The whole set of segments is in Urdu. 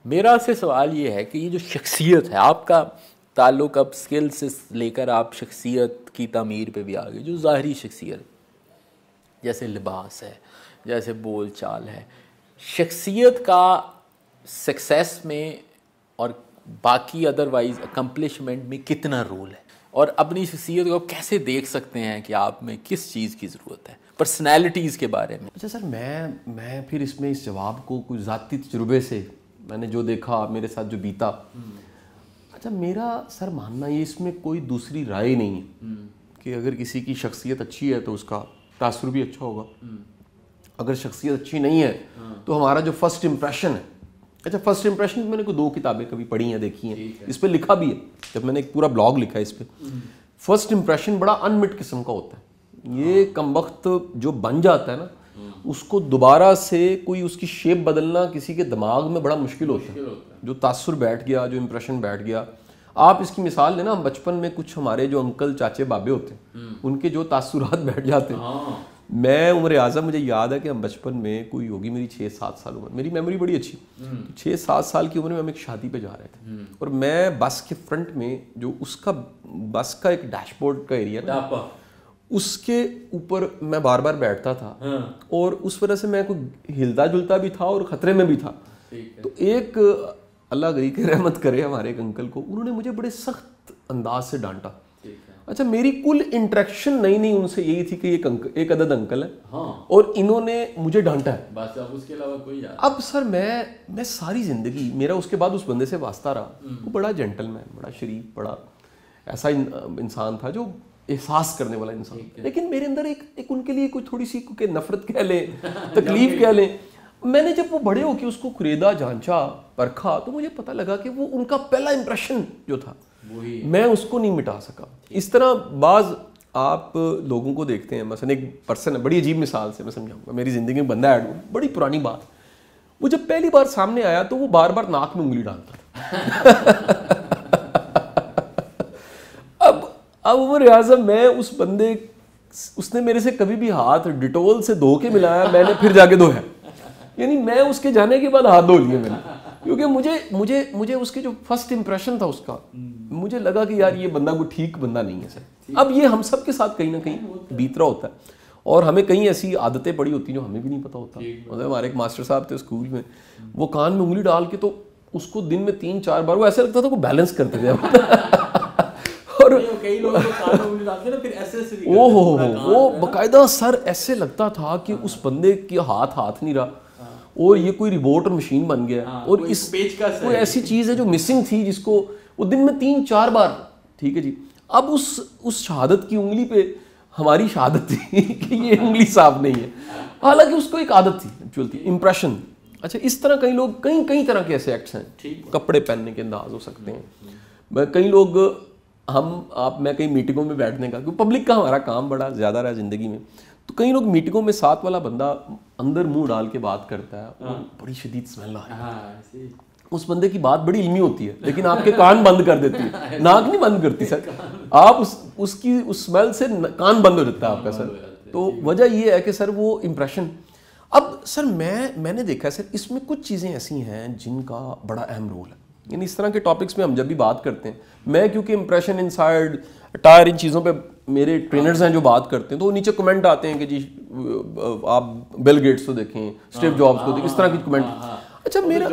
میرا سے سوال یہ ہے کہ یہ جو شخصیت ہے آپ کا تعلق اب سکل سے لے کر آپ شخصیت کی تعمیر پہ بھی آ گئے، جو ظاہری شخصیت جیسے لباس ہے، جیسے بول چال ہے، شخصیت کا سکسیس میں اور باقی ادروائز اکمپلشمنٹ میں کتنا رول ہے، اور اپنی شخصیت کو کیسے دیکھ سکتے ہیں کہ آپ میں کس چیز کی ضرورت ہے، پرسنالٹیز کے بارے میں؟ اچھا سر، میں پھر اس میں اس جواب کو کوئی ذاتی تجربے سے میں نے جو دیکھا، میرے ساتھ جو بیتا، اچھا میرا سر ماننا یہ اس میں کوئی دوسری رائے نہیں ہے کہ اگر کسی کی شخصیت اچھی ہے تو اس کا تاثر بھی اچھا ہوگا، اگر شخصیت اچھی نہیں ہے تو ہمارا جو فرسٹ امپریشن ہے، اچھا فرسٹ امپریشن میں نے کوئی 2 کتابیں کبھی پڑھی ہیں، دیکھی ہیں، اس پہ لکھا بھی ہے، جب میں نے ایک پورا بلاگ لکھا ہے اس پہ، فرسٹ امپریشن بڑا انمٹ قسم کا ہوتا ہے، یہ کم وقت جو بن جاتا ہے نا اس کو دوبارہ سے کوئی اس کی شیپ بدلنا کسی کے دماغ میں بڑا مشکل ہوتا ہے، جو تاثر بیٹھ گیا، جو امپریشن بیٹھ گیا۔ آپ اس کی مثال لیں نا، ہم بچپن میں کچھ ہمارے جو انکل چاچے بابے ہوتے ہیں ان کے جو تاثرات بیٹھ جاتے ہیں، میں عمر اعظم مجھے یاد ہے کہ ہم بچپن میں کوئی ہوگی میری 6-7 سال عمر، میری میموری بڑی اچھی، 6-7 سال کی عمر میں ہم ایک شادی پہ جا رہے تھے، اور میں بس کے فرنٹ میں جو اس کا بس کا ایک ڈیش بورڈ کا ایریا نا، اس کے اوپر میں بار بار بیٹھتا تھا، اور اس وجہ سے میں کوئی ہلتا جلتا بھی تھا اور خطرے میں بھی تھا۔ تو ایک اللہ غریق رحمت کرے ہمارے ایک انکل کو، انہوں نے مجھے بڑے سخت انداز سے ڈانٹا۔ اچھا میری کل انٹریکشن نئی ان سے یہی تھی کہ ایک عدد انکل ہے اور انہوں نے مجھے ڈانٹا ہے، بس اب اس کے علاوہ کوئی اب سر میں ساری زندگی میرا اس کے بعد اس بندے سے واسطہ رہا، وہ بڑا جینٹل مین، بڑا شریف، بڑا ایسا انسان تھا جو احساس کرنے والا انسان، لیکن میرے اندر ایک ان کے لیے کوئی تھوڑی سی نفرت کہہ لیں، تکلیف کہہ لیں۔ میں نے جب وہ بڑے ہو کے اس کو خریدا، جانچا، پرکھا، تو مجھے پتہ لگا کہ وہ ان کا پہلا امپریشن جو تھا میں اس کو نہیں مٹا سکا۔ اس طرح بعض آپ لوگوں کو دیکھتے ہیں، مثلا ایک پرسن ہے، بڑی عجیب مثال سے میں سمجھاؤں گا، میری زندگی میں بندہ ایڈ ہوا، بڑی پرانی بات، وہ جب پہلی بار سامنے آیا تو وہ بار بار ناک میں انگلی ڈالتا تھا۔ اب عمر اعظم، میں اس بندے، اس نے میرے سے کبھی بھی ہاتھ ڈیٹول سے دھو کے ملایا، میں نے پھر جا کے دھویا، یعنی میں اس کے جانے کے بعد ہاتھ دھو لیے میں نے، کیونکہ مجھے اس کے جو فرسٹ امپریشن تھا اس کا، مجھے لگا کہ یار یہ بندہ کوئی ٹھیک بندہ نہیں ہے سر۔ اب یہ ہم سب کے ساتھ کہیں نہ کہیں بیت رہا ہوتا ہے، اور ہمیں کہیں ایسی عادتیں پڑی ہوتی ہیں جو ہمیں بھی نہیں پتہ ہوتا۔ مطلب ہمارے ایک ماسٹر صاحب تھے اسکول میں، وہ کان میں انگلی ڈال کے تو اس کو دن میں 3-4 بار، وہ ایسا لگتا تھا وہ بیلنس کرتے تھے، وہ باقاعدہ سر ایسے لگتا تھا کہ اس بندے کی ہاتھ نہیں رہا، اور یہ کوئی ریبوٹ اور مشین بن گیا، اور اس کوئی ایسی چیز ہے جو مسنگ تھی جس کو وہ دن میں 3-4 بار، ٹھیک ہے جی۔ اب اس شہادت کی انگلی پہ ہماری شہادت تھی کہ یہ انگلی صاف نہیں ہے، حالانکہ اس کو ایک عادت تھی، ایکچوئل امپریشن۔ اچھا اس طرح کئی لوگ، کئی طرح کے ایسے ایکٹس ہیں، کپڑے پہننے کے انداز ہو سکتے ہیں، کئی لوگ، میں کئی میٹنگوں میں بیٹھنے کا، کیونکہ پبلک کا ہمارا کام بڑا زیادہ رہا زندگی میں، تو کئی لوگ میٹنگوں میں ساتھ والا بندہ اندر منہ ڈال کے بات کرتا ہے اور بڑی شدید اسمیل آئی، اس بندے کی بات بڑی علمی ہوتی ہے لیکن آپ کے کان بند کر دیتی ہے، ناک نہیں بند کرتی سر، آپ اس کی اس اسمیل سے کان بند ہو جاتا ہے آپ کا سر۔ تو وجہ یہ ہے کہ سر وہ امپریشن، اب سر میں نے دیکھا ہے سر، اس میں کچھ چیزیں ایسی ہیں جن کا بڑا اہم رول ہے، یعنی اس طرح کے ٹاپکس میں ہم جب بھی بات کرتے ہیں، میں کیونکہ امپریشن انسائڈ ٹائر ان چیزوں پہ میرے ٹرینرز ہیں جو بات کرتے ہیں، تو وہ نیچے کمنٹ آتے ہیں کہ جی آپ بل گیٹس کو دیکھیں، اسٹیو جابس کو دیکھیں، اس طرح کی کمنٹ۔ اچھا میرا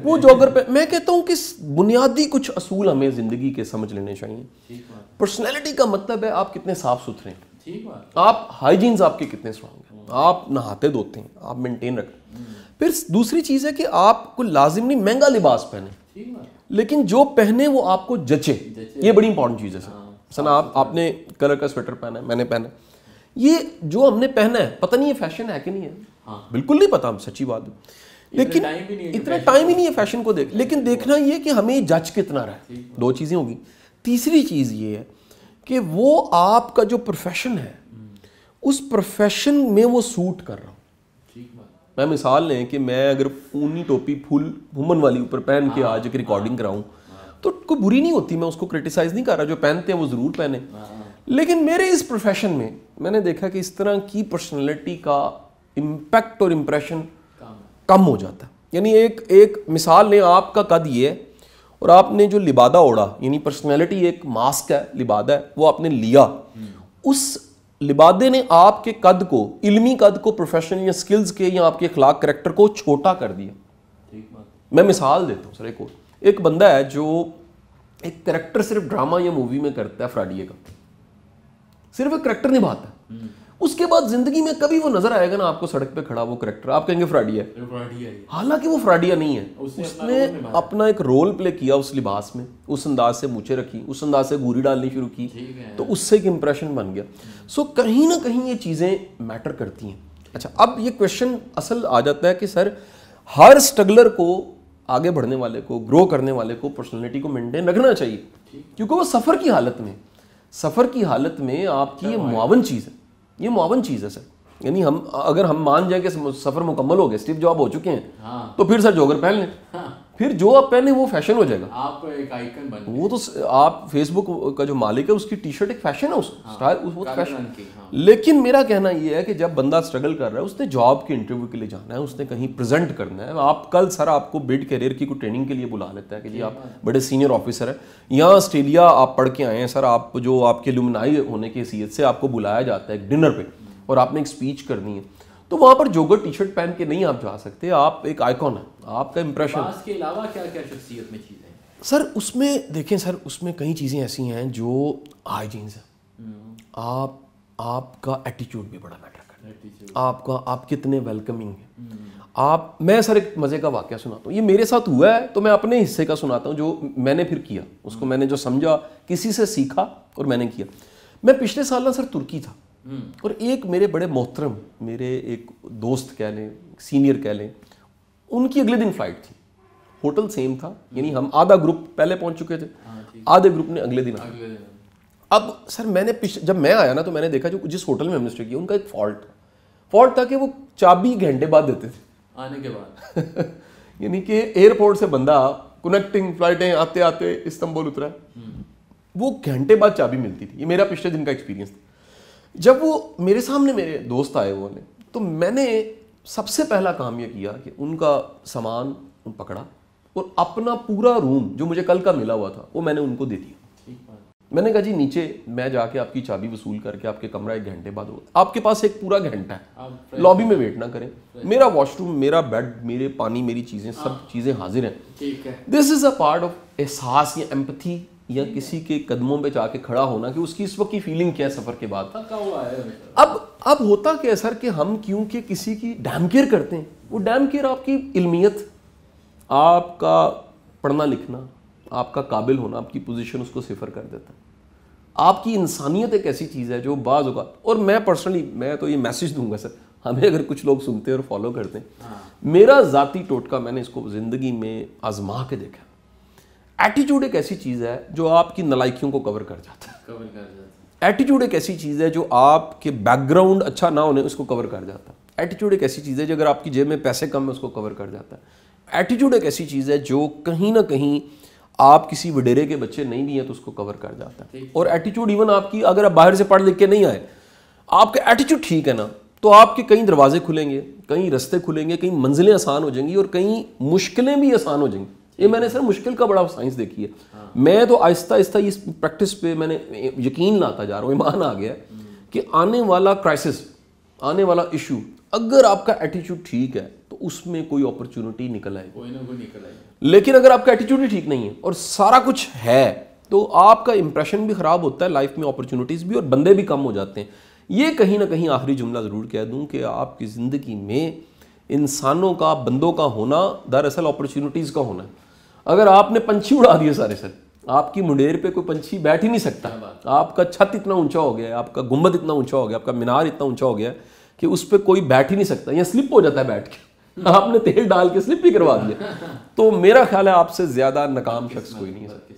وہ جاگر پہ، میں کہتا ہوں کہ بنیادی کچھ اصول ہمیں زندگی کے سمجھ لینے چاہیے۔ پرسنالٹی کا مطلب ہے آپ کتنے صاف ستھرے ہیں، آپ ہائیجینز آپ کے کتنے اسٹرانگ ہیں، آپ نہاتے دھوتے ہیں، آپ مینٹین رکھتے ہیں۔ پھر دوسری چیز ہے کہ آپ کو لازم نہیں مہنگا لباس پہنے، لیکن جو پہنے وہ آپ کو جچے، یہ بڑی امپورٹنٹ چیز ہے سر۔ مثلا آپ نے کلر کا سویٹر پہنا ہے، میں نے پہنا، یہ جو ہم نے پہنا ہے پتہ نہیں یہ فیشن ہے کہ نہیں ہے، بالکل نہیں پتا، ہم سچی بات ہے، لیکن اتنا ٹائم ہی نہیں ہے فیشن کو لیکن دیکھنا یہ کہ ہمیں جج کتنا رہا ہے، 2 چیزیں ہوگی۔ تیسری چیز یہ ہے کہ وہ آپ کا جو پروفیشن ہے اس پروفیشن میں وہ سوٹ کر رہا ہوں۔ میں مثال لیں کہ میں اگر اونی ٹوپی پھول گھومن والی اوپر پہن کے آج ایک ریکارڈنگ کراؤں تو کوئی بری نہیں ہوتی، میں اس کو کرٹیسائز نہیں کر رہا، جو پہنتے ہیں وہ ضرور پہنے، لیکن میرے اس پروفیشن میں نے دیکھا کہ اس طرح کی پرسنالٹی کا امپیکٹ اور امپریشن کم ہو جاتا ہے۔ یعنی ایک مثال لیں, آپ کا قد یہ ہے اور آپ نے جو لبادہ اوڑھا, یعنی پرسنالٹی ایک ماسک ہے, لبادہ ہے, وہ آپ نے لیا, اس لبادے نے آپ کے قد کو, علمی قد کو, پروفیشنل یا سکلز کے یا آپ کے اخلاق کریکٹر کو چھوٹا کر دیا. میں مثال دیتا ہوں سر, ایک بندہ ہے جو ایک کریکٹر صرف ڈرامہ یا مووی میں کرتا ہے فراڈیے کا, صرف ایک کریکٹر نبھاتا ہے, اس کے بعد زندگی میں کبھی وہ نظر آئے گا نا آپ کو سڑک پہ کھڑا وہ کریکٹر, آپ کہیں گے فراڈیا ہے, حالانکہ وہ فراڈیا نہیں ہے, اس نے اپنا ایک رول پلے کیا اس لباس میں, اس انداز سے مونچھیں رکھی, اس انداز سے گوری ڈالنی شروع کی, تو اس سے ایک امپریشن بن گیا. سو کہیں نہ کہیں یہ چیزیں میٹر کرتی ہیں. اچھا, اب یہ کویشچن اصل آ جاتا ہے کہ سر ہر اسٹرگلر کو, آگے بڑھنے والے کو, گرو کرنے والے کو پرسنالٹی کو مینٹین رکھنا چاہیے, کیونکہ وہ سفر کی حالت میں آپ کی یہ معاون چیز ہے, یہ معاون چیز ہے سر. یعنی اگر ہم مان جائیں کہ سفر مکمل ہو گیا, اسٹیو جاب ہو چکے ہیں, تو پھر سر جوگر پہن لیں, پھر جو آپ پہنے وہ فیشن ہو جائے گا, آپ ایک آئیکن بن گئے. وہ تو آپ فیس بک کا جو مالک ہے اس کی ٹی شرٹ ایک فیشن ہے, اس سٹائل وہ فیشن. لیکن میرا کہنا یہ ہے کہ جب بندہ اسٹرگل کر رہا ہے, اس نے جاب کے انٹرویو کے لیے جانا ہے, اس نے کہیں پریزنٹ کرنا ہے. آپ کل سر آپ کو بلڈ کیریئر کی کوئی ٹریننگ کے لیے بلا لیتا ہے کہ جی آپ بڑے سینئر آفیسر ہیں, یہاں آسٹریلیا آپ پڑھ کے آئے ہیں سر, آپ جو آپ کے لومنائی ہونے کی حیثیت سے آپ کو بلایا جاتا ہے ایک ڈنر پہ, اور آپ نے ایک اسپیچ کرنی ہے, تو وہاں پر جوگر ٹی شرٹ پہن کے نہیں آپ جا سکتے, آپ ایک آئیکن ہیں, آپ کا امپریشن. اس کے علاوہ کیا کیا شخصیت میں چیزیں ہیں سر؟ اس میں دیکھیں سر, اس میں کئی چیزیں ایسی ہیں جو ہائیجینس ہیں, آپ کا ایٹیٹیوڈ بھی بڑا میٹر کرتا ہے, آپ کتنے ویلکمنگ ہیں. میں سر ایک مزے کا واقعہ سناتا ہوں, یہ میرے ساتھ ہوا ہے تو میں اپنے حصے کا سناتا ہوں جو میں نے پھر کیا, اس کو میں نے جو سمجھا, کسی سے سیکھا اور میں نے کیا. میں پچھلے سال نا سر ترکی تھا, اور ایک میرے بڑے محترم میرے ایک دوست کہہ لیں, سینئر کہہ لیں, ان کی اگلے دن فلائٹ تھی, ہوٹل سیم تھا, یعنی ہم آدھا گروپ پہلے پہنچ چکے تھے, آدھے گروپ نے اگلے دن. اب سر میں نے جب میں آیا نا تو میں نے دیکھا جو جس ہوٹل میں ہم نے اسٹے کیا ان کا ایک فالٹ تھا کہ وہ چابی گھنٹے بعد دیتے تھے آنے کے بعد. یعنی کہ ایئرپورٹ سے بندہ کنیکٹنگ فلائٹیں آتے آتے استنبول اترا ہے, وہ گھنٹے بعد چابی ملتی تھی. یہ میرا پچھلے دن کا ایکسپیرینس تھا. جب وہ میرے سامنے میرے دوست آئے وہ نے, تو میں نے سب سے پہلا کام یہ کیا کہ ان کا سامان پکڑا اور اپنا پورا روم جو مجھے کل کا ملا ہوا تھا وہ میں نے ان کو دے دیا. میں نے کہا جی نیچے میں جا کے آپ کی چابی وصول کر کے آپ کے کمرہ 1 گھنٹے بعد ہوگا, آپ کے پاس ایک پورا گھنٹہ ہے, لابی میں ویٹ نہ کریں, میرا واش روم, میرا بیڈ, میرے پانی, میری چیزیں, سب چیزیں حاضر ہیں. دس از اے پارٹ آف احساس یا ایمپتھی, یا کسی کے قدموں پہ جا کے کھڑا ہونا کہ اس کی اس وقت کی فیلنگ کیا ہے سفر کے بعد. اب ہوتا کیا ہے سر کہ ہم کیونکہ کسی کی ڈیم کیئر کرتے ہیں, وہ ڈیم کیئر آپ کی علمیت, آپ کا پڑھنا لکھنا, آپ کا قابل ہونا, آپ کی پوزیشن اس کو صفر کر دیتا ہے. آپ کی انسانیت ایک ایسی چیز ہے جو بعض اوقات, اور میں پرسنلی میں تو یہ میسج دوں گا سر, ہمیں اگر کچھ لوگ سنتے ہیں اور فالو کرتے ہیں, میرا ذاتی ٹوٹکا میں نے اس کو زندگی میں آزما کے دیکھا. ایٹیٹیوڈ ایک ایسی چیز ہے جو آپ کی نالائکیوں کو کور کر جاتا ہے. ایٹیٹیوڈ ایک ایسی چیز ہے جو آپ کے بیک گراؤنڈ اچھا نہ ہونے اس کو کور کر جاتا ہے. ایٹیٹیوڈ ایک ایسی چیز ہے جو اگر آپ کی جیب میں پیسے کم ہیں اس کو کور کر جاتا ہے. ایٹیٹیوڈ ایک ایسی چیز ہے جو کہیں نہ کہیں آپ کسی وڈیرے کے بچے نہیں بھی ہیں تو اس کو کور کر جاتا ہے. اور ایٹیٹیوڈ ایون آپ کی, اگر آپ باہر سے پڑھ لکھ کے نہیں آئے, آپ کا ایٹیٹیوڈ ٹھیک ہے نا, تو آپ کے کئی دروازے کھلیں گے, کئی رستے کھلیں گے, کئی منزلیں آسان ہو جائیں گی, اور کئی مشکلیں بھی آسان ہو جائیں گی. یہ میں نے سر مشکل کا بڑا سائنس دیکھی ہے. میں تو آہستہ آہستہ اس پریکٹس پہ میں نے یقین لاتا جا رہا ہوں, ایمان آ گیا کہ آنے والا کرائسس, آنے والا ایشو, اگر آپ کا ایٹیٹیوڈ ٹھیک ہے تو اس میں کوئی اپرچونٹی نکل آئے, کوئی نہ کوئی نکل آئے. لیکن اگر آپ کا ایٹیٹیوڈ ہی ٹھیک نہیں ہے اور سارا کچھ ہے تو آپ کا امپریشن بھی خراب ہوتا ہے, لائف میں اپرچونٹیز بھی, اور بندے بھی کم ہو جاتے ہیں. یہ کہیں نہ کہیں آخری جملہ ضرور کہہ دوں کہ آپ کی زندگی میں انسانوں کا, بندوں کا ہونا دراصل اپرچونٹیز کا ہونا ہے. اگر آپ نے پنچھی اڑا دیے سارے سر, آپ کی منڈیر پہ کوئی پنچھی بیٹھ ہی نہیں سکتا, آپ کا چھت اتنا اونچا ہو گیا ہے, آپ کا گنبد اتنا اونچا ہو گیا, آپ کا مینار اتنا اونچا ہو گیا کہ اس پہ کوئی بیٹھ ہی نہیں سکتا, یا سلپ ہو جاتا ہے بیٹھ کے, آپ نے تیل ڈال کے سلپ بھی کروا دیا. تو میرا خیال ہے آپ سے زیادہ ناکام شخص کوئی نہیں ہے.